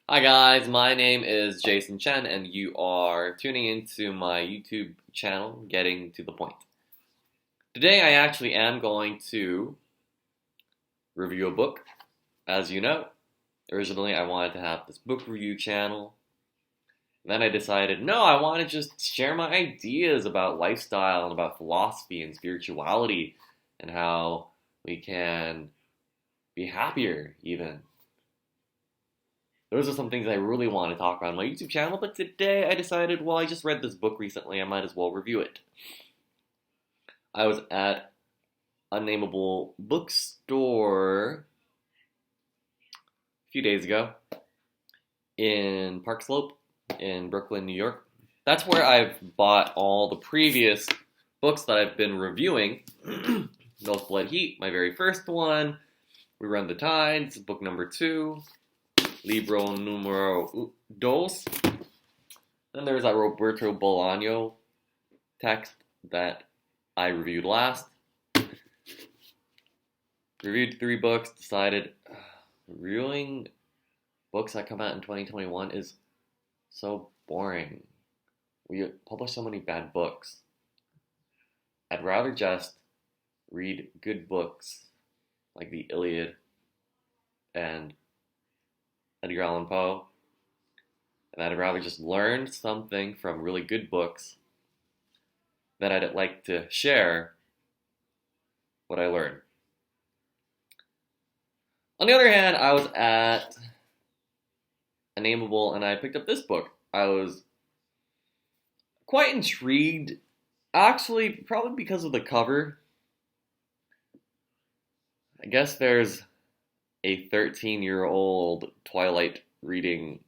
Hi guys, my name is Jason Chen and you are tuning into my YouTube channel, Getting to the Point. Today I actually am going to review a book. As you know, originally I wanted to have this book review channel. Then I decided, no, I want to just share my ideas about lifestyle and about philosophy and spirituality and how we can be happier even. Those are some things I really want to talk about on my YouTube channel, but today I decided, well, I just read this book recently, I might as well review it. I was at Unnameable Bookstore a few days ago in Park Slope in Brooklyn, New York. That's where I've bought all the previous books that I've been reviewing. Milk, Blood, Heat, my very first one. We Run the Tides, book number 2. Libro numero 2. Then there's that Roberto Bolaño text that I reviewed last. Reviewed 3 books, decided reviewing books that come out in 2021 is so boring. We publish so many bad books. I'd rather just read good books like the Iliad and Edgar Allan Poe, and I'd rather just learn something from really good books than I'd like to share what I learned. On the other hand, I was at Unnameable and I picked up this book. I was quite intrigued, actually, probably because of the cover. I guess there's a 13-year-old Twilight reading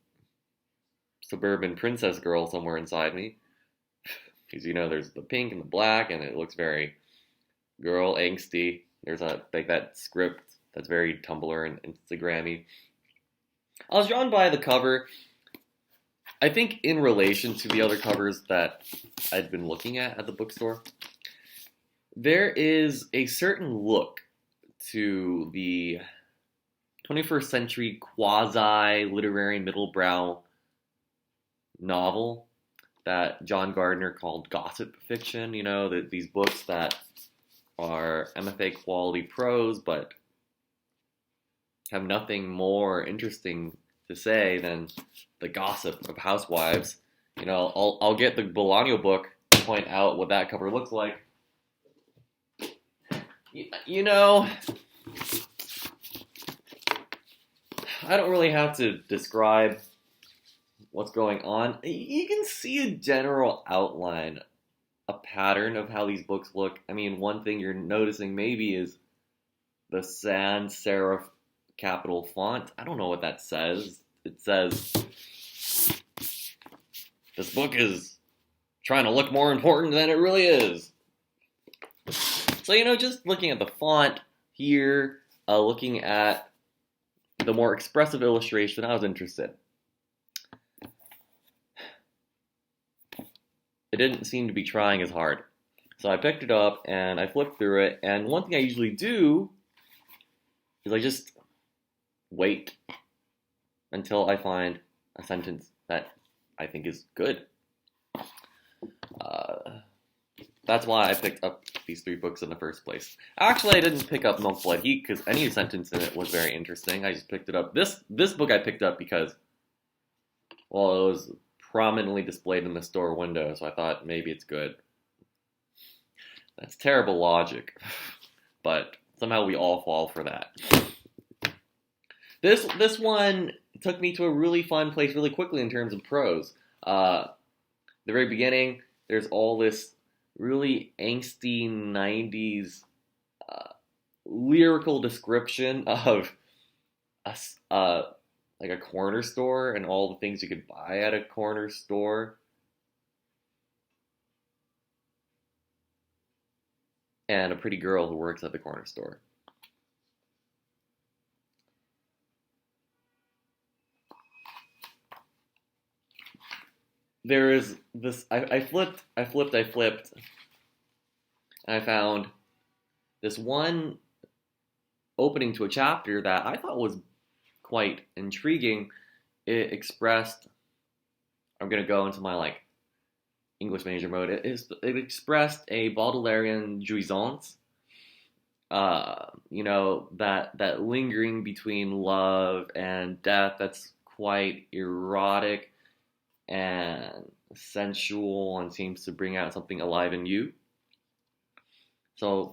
suburban princess girl somewhere inside me. Because there's the pink and the black, and it looks very girl angsty. There's that script that's very Tumblr and Instagrammy. I was drawn by the cover. I think in relation to the other covers that I'd been looking at the bookstore, there is a certain look to the 21st century quasi-literary middle-brow novel that John Gardner called gossip fiction. These books that are MFA quality prose but have nothing more interesting to say than the gossip of housewives. I'll get the Bolaño book to point out what that cover looks like. I don't really have to describe what's going on. You can see a general outline, a pattern of how these books look. I mean, one thing you're noticing maybe is the sans serif capital font. I don't know what that says. It says, this book is trying to look more important than it really is. So, just looking at the font here, looking at the more expressive illustration, I was interested. It didn't seem to be trying as hard. So I picked it up and I flipped through it, and one thing I usually do is I just wait until I find a sentence that I think is good. That's why I picked up these 3 books in the first place. Actually, I didn't pick up Milk, Blood, Heat because any sentence in it was very interesting. I just picked it up. This book I picked up because, well, it was prominently displayed in the store window, so I thought maybe it's good. That's terrible logic, but somehow we all fall for that. This one took me to a really fun place really quickly in terms of prose. The very beginning, there's all this really angsty 90s lyrical description of like a corner store and all the things you could buy at a corner store. And a pretty girl who works at the corner store. There is this, I flipped, and I found this one opening to a chapter that I thought was quite intriguing. it expressed. I'm gonna go into my like English major mode. It expressed a Baudelarian jouissance. That lingering between love and death. That's quite erotic and sensual, and seems to bring out something alive in you. So,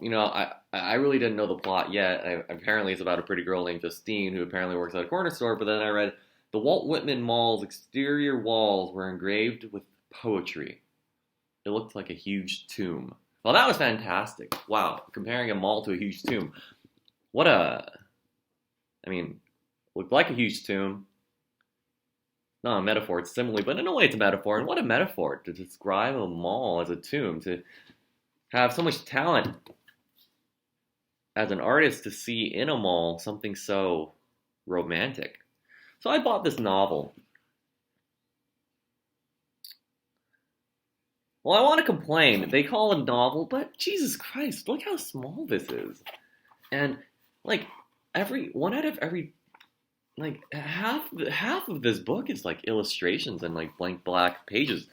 I really didn't know the plot yet. Apparently, it's about a pretty girl named Justine who apparently works at a corner store. But then I read the Walt Whitman Mall's exterior walls were engraved with poetry. It looked like a huge tomb. Well, that was fantastic. Wow, comparing a mall to a huge tomb. What a, I mean, looked like a huge tomb. Not a metaphor, it's simile, but in a way it's a metaphor. And what a metaphor to describe a mall as a tomb, to have so much talent as an artist to see in a mall something so romantic. So I bought this novel. Well, I want to complain. They call it a novel, but Jesus Christ, look how small this is. And like every one out of every like half of this book is like illustrations and like blank black pages.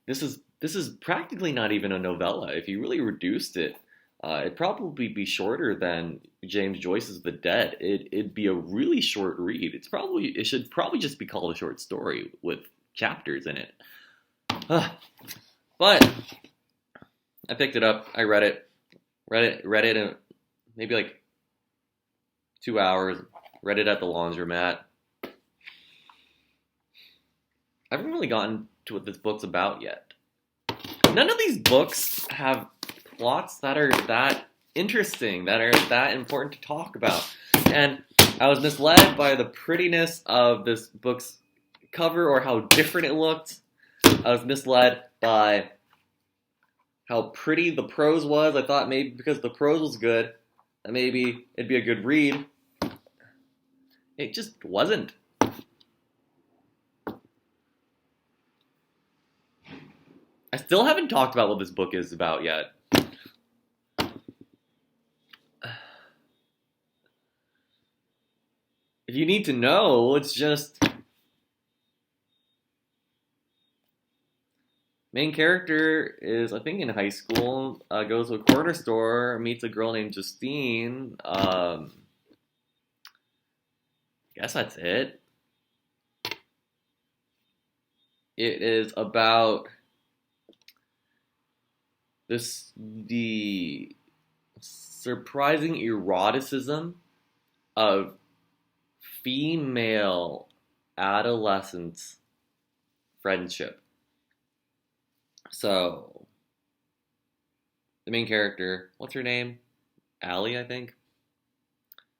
This is practically not even a novella. If you really reduced it, it'd probably be shorter than James Joyce's The Dead. It'd be a really short read. It should probably just be called a short story with chapters in it. But I picked it up. I read it in maybe like 2 hours. Read it at the laundromat. I haven't really gotten to what this book's about yet. None of these books have plots that are that interesting, that are that important to talk about. And I was misled by the prettiness of this book's cover or how different it looked. I was misled by how pretty the prose was. I thought maybe because the prose was good, that maybe it'd be a good read. It just wasn't. I still haven't talked about what this book is about yet. If you need to know, it's just... Main character is, I think, in high school, goes to a corner store, meets a girl named Justine. I guess that's it. It is about the surprising eroticism of female adolescents' friendship. So, the main character, what's her name? Allie, I think.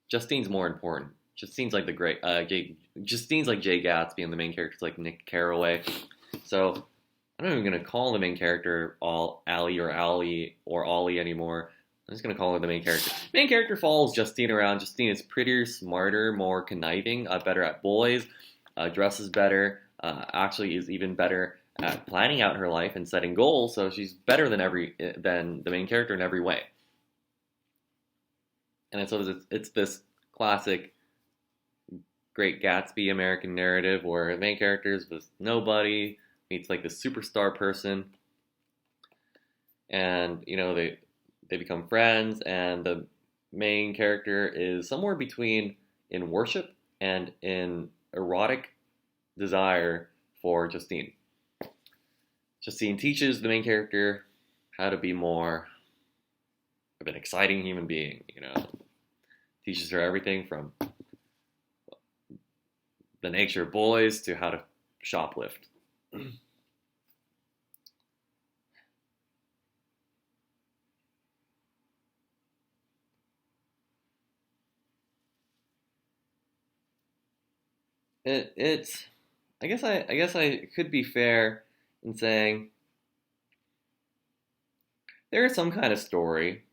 Justine's more important. Justine's like Justine's like Jay Gatsby, and the main character's like Nick Carraway. So, I'm not even gonna call the main character Allie or Ollie anymore. I'm just gonna call her the main character. Main character follows Justine around. Justine is prettier, smarter, more conniving, better at boys, dresses better, actually is even better at planning out her life and setting goals. So she's better than the main character in every way. And so it's this classic Great Gatsby American narrative where the main character is this nobody meets like this superstar person, and they become friends, and the main character is somewhere between in worship and in erotic desire for Justine. Justine teaches the main character how to be more of an exciting human being, teaches her everything from the nature of boys to how to shoplift. It's I guess I could be fair in saying there is some kind of story.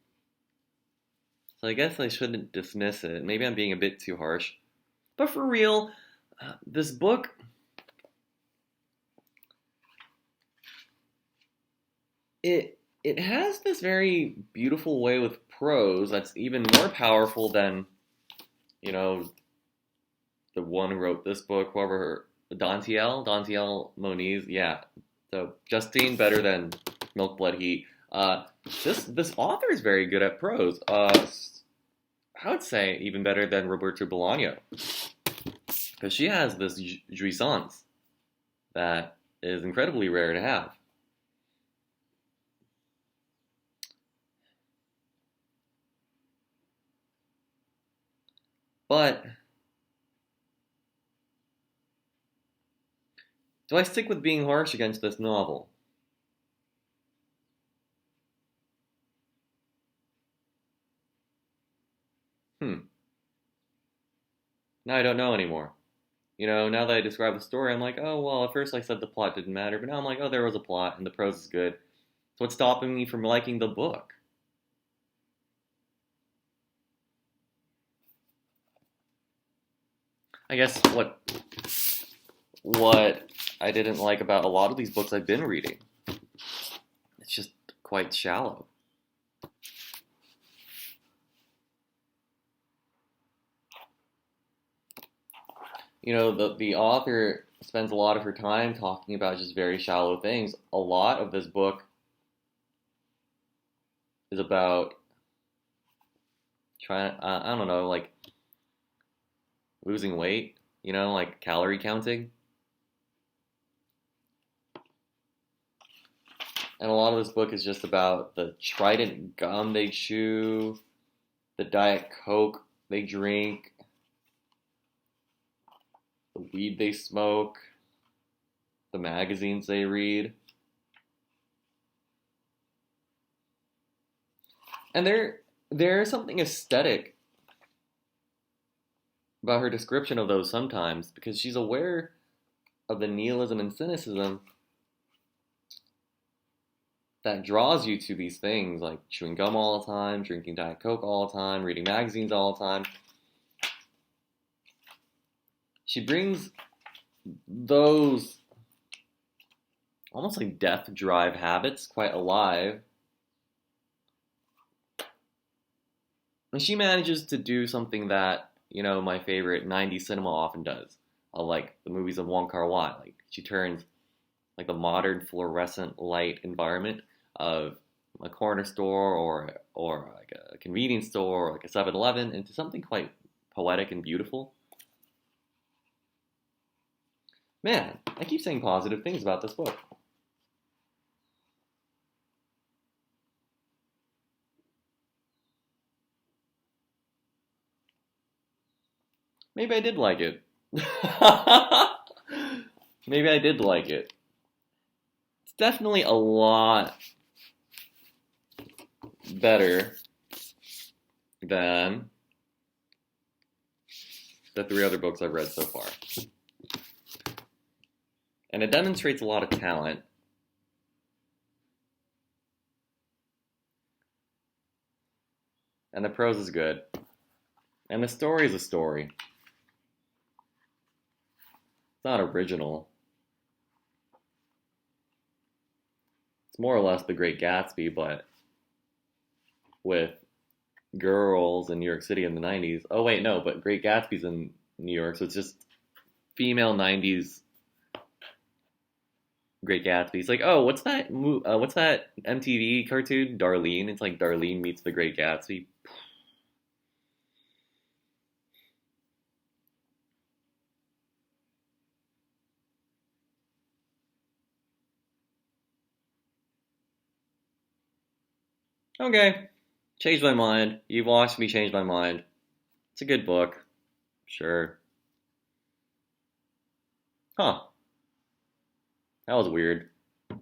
So I guess I shouldn't dismiss it. Maybe I'm being a bit too harsh. But for real, this book, it has this very beautiful way with prose that's even more powerful than, the one who wrote this book, whoever Dantiel Moniz, yeah. So Justine better than Milk Blood Heat. This author is very good at prose. I would say even better than Roberto Bolaño, because she has this jouissance that is incredibly rare to have. But do I stick with being harsh against this novel? Hmm. Now I don't know anymore. Now that I describe the story, I'm like, oh, well, at first I said the plot didn't matter, but now I'm like, oh, there was a plot and the prose is good. So what's stopping me from liking the book? I guess what I didn't like about a lot of these books I've been reading, it's just quite shallow. The author spends a lot of her time talking about just very shallow things. A lot of this book is about trying, I don't know, like losing weight, like calorie counting. And a lot of this book is just about the Trident gum they chew, the Diet Coke they drink, the weed they smoke, the magazines they read. And there's something aesthetic about her description of those sometimes, because she's aware of the nihilism and cynicism that draws you to these things, like chewing gum all the time, drinking Diet Coke all the time, reading magazines all the time. She brings those almost like death drive habits quite alive. And she manages to do something that, my favorite 90s cinema often does. Like the movies of Wong Kar-wai. Like she turns like the modern fluorescent light environment of a corner store or like a convenience store or like a 7-Eleven into something quite poetic and beautiful. Man, I keep saying positive things about this book. Maybe I did like it. Maybe I did like it. It's definitely a lot better than the 3 other books I've read so far. And it demonstrates a lot of talent. And the prose is good. And the story is a story. It's not original. It's more or less The Great Gatsby, but with girls in New York City in the 90s. Oh, wait, no, but Great Gatsby's in New York, so it's just female 90s Great Gatsby. It's like, oh, what's that MTV cartoon, Darlene? It's like Darlene meets The Great Gatsby. Okay, changed my mind. You've watched me change my mind. It's a good book. Sure. Huh. That was weird. It's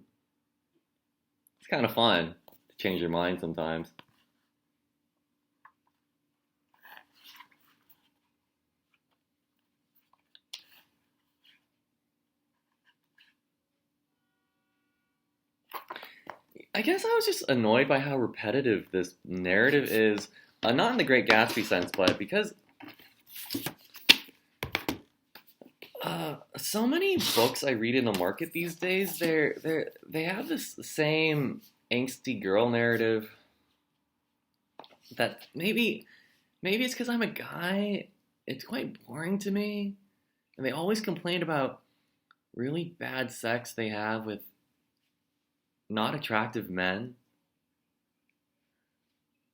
kind of fun to change your mind sometimes. I guess I was just annoyed by how repetitive this narrative is. Not in the Great Gatsby sense, but because so many books I read in the market these days, they have this same angsty girl narrative that maybe it's because I'm a guy. It's quite boring to me. And they always complain about really bad sex they have with not attractive men.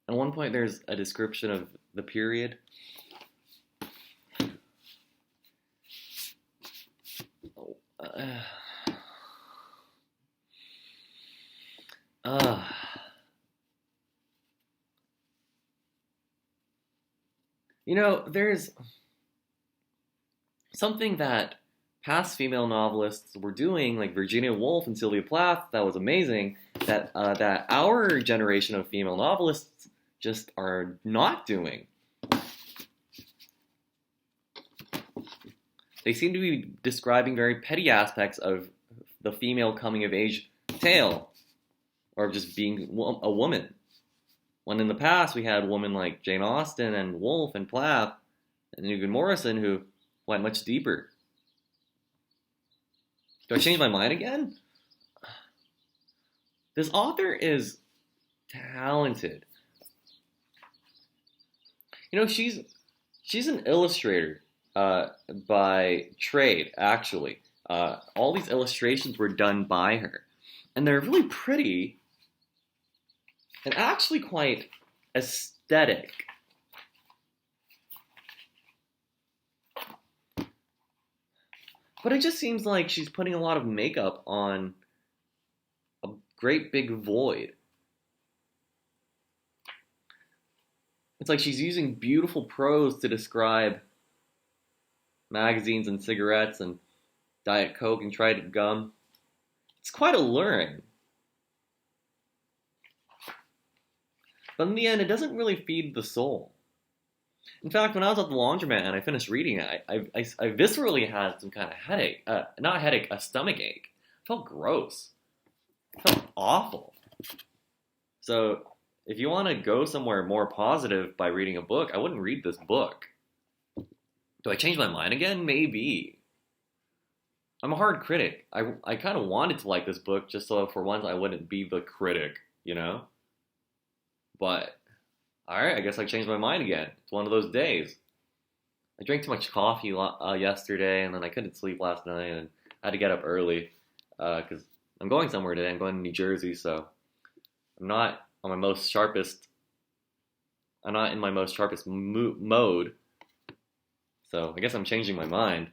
At one point, there's a description of the period. Uh, uh, there's something that past female novelists were doing, like Virginia Woolf and Sylvia Plath, that was amazing. That our generation of female novelists just are not doing. They seem to be describing very petty aspects of the female coming of age tale, or just being a woman. When in the past we had women like Jane Austen and Woolf and Plath and Nugent Morrison who went much deeper. Do I change my mind again? This author is talented. She's an illustrator by trade, actually. All these illustrations were done by her. And they're really pretty and actually quite aesthetic. But it just seems like she's putting a lot of makeup on a great big void. It's like she's using beautiful prose to describe magazines and cigarettes and Diet Coke and Tried gum. It's quite alluring. But in the end, it doesn't really feed the soul. In fact, when I was at the laundromat and I finished reading it, I viscerally had some kind of headache. Not a headache, a stomach ache. It felt gross. It felt awful. So, if you want to go somewhere more positive by reading a book, I wouldn't read this book. Do I change my mind again? Maybe. I'm a hard critic. I kind of wanted to like this book just so for once I wouldn't be the critic, But, alright, I guess I changed my mind again. It's one of those days. I drank too much coffee yesterday, and then I couldn't sleep last night, and I had to get up early, because I'm going somewhere today. I'm going to New Jersey, so I'm not in my most sharpest mode. So I guess I'm changing my mind.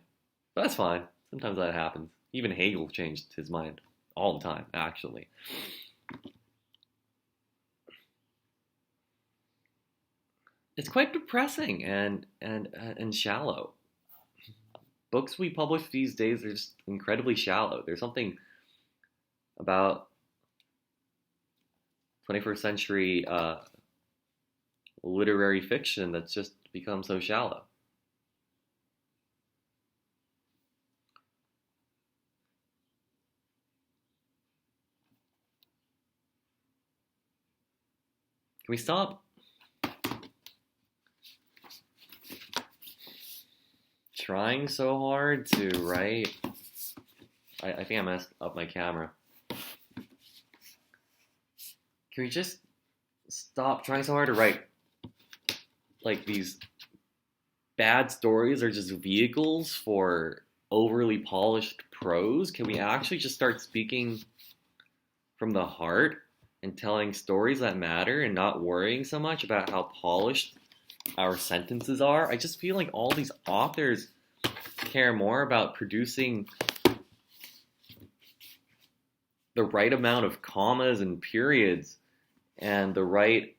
But that's fine. Sometimes that happens. Even Hegel changed his mind all the time, actually. It's quite depressing and shallow. Books we publish these days are just incredibly shallow. There's something about 21st century literary fiction that's just become so shallow. Can we stop trying so hard to write? I think I messed up my camera. Can we just stop trying so hard to write like these bad stories are just vehicles for overly polished prose? Can we actually just start speaking from the heart and telling stories that matter and not worrying so much about how polished our sentences are? I just feel like all these authors care more about producing the right amount of commas and periods and the right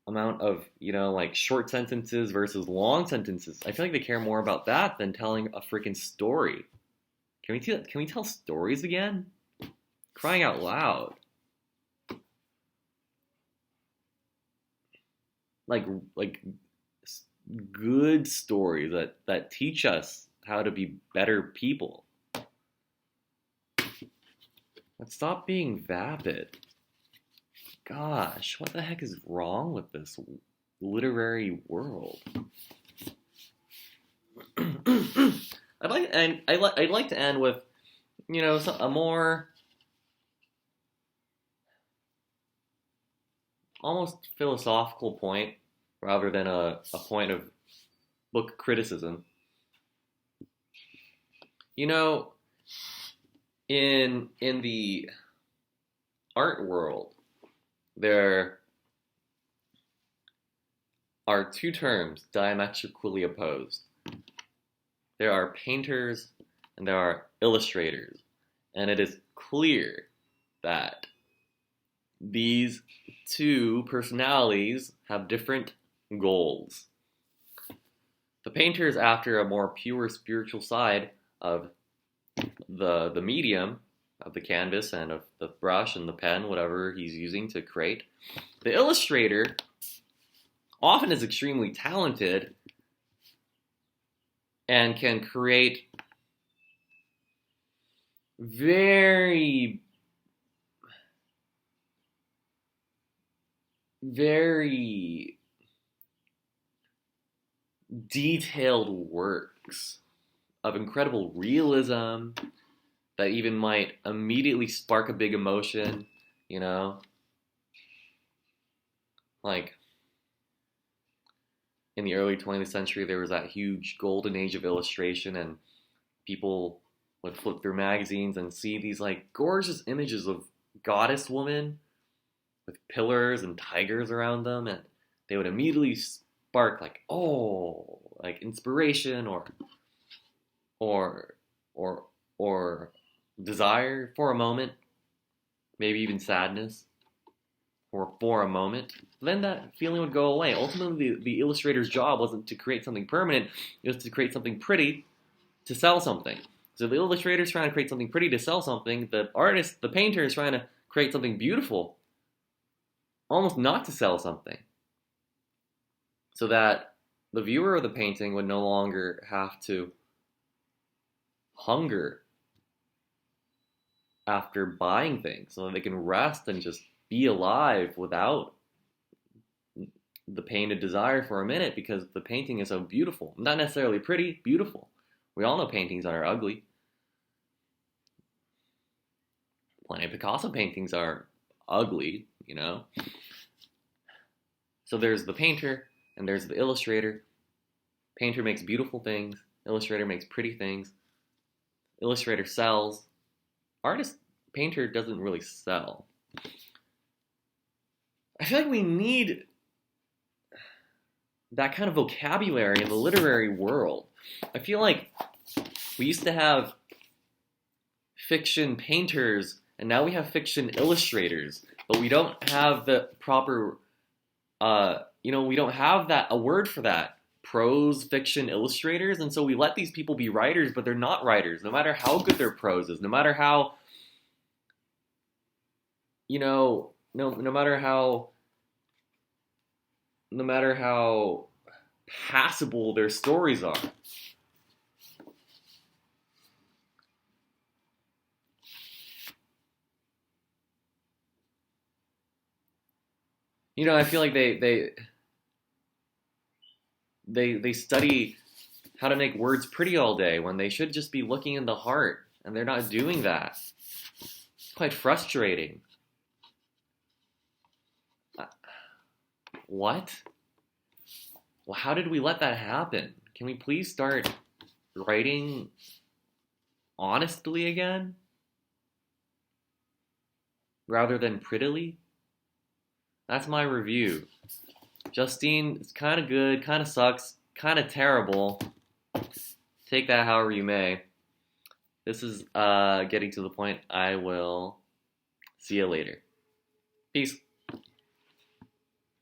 amount of, like short sentences versus long sentences. I feel like they care more about that than telling a freaking story. Can we tell stories again? Crying out loud. Like good stories that teach us how to be better people. Let's stop being vapid. Gosh, what the heck is wrong with this literary world? I'd like to end with, a more almost philosophical point rather than a point of book criticism. You know, in the art world, there are two terms diametrically opposed. There are painters and there are illustrators. And it is clear that these two personalities have different goals. The painter is after a more pure spiritual side of the medium, of the canvas and of the brush and the pen, whatever he's using to create. The illustrator often is extremely talented and can create very, very detailed works of incredible realism that even might immediately spark a big emotion, you know? Like, in the early 20th century, there was that huge golden age of illustration, and people would flip through magazines and see these, like, gorgeous images of goddess women with pillars and tigers around them, and they would immediately spark, like, oh, like inspiration or, or, or desire for a moment, maybe even sadness for a moment. Then that feeling would go away. Ultimately, the illustrator's job wasn't to create something permanent, it was to create something pretty to sell something. So the illustrator's trying to create something pretty to sell something, the artist, the painter is trying to create something beautiful, almost not to sell something. So that the viewer of the painting would no longer have to hunger after buying things, so that they can rest and just be alive without the pain of desire for a minute, because the painting is so beautiful. Not necessarily pretty, beautiful. We all know paintings are ugly. Plenty of Picasso paintings are ugly, you know? So there's the painter and there's the illustrator. Painter makes beautiful things, illustrator makes pretty things. Illustrator sells. Artist, painter doesn't really sell. I feel like we need that kind of vocabulary in the literary world. I feel like we used to have fiction painters, and now we have fiction illustrators, but we don't have the proper, we don't have a word for that. Prose fiction illustrators, and so we let these people be writers, but they're not writers, no matter how good their prose is, no matter how, no matter how passable their stories are. I feel like they study how to make words pretty all day when they should just be looking in the heart, and they're not doing that. It's quite frustrating. What? Well, how did we let that happen? Can we please start writing honestly again? Rather than prettily? That's my review. Justine, it's kind of good, kind of sucks, kind of terrible. Take that however you may. This is getting to the point. I will see you later. Peace.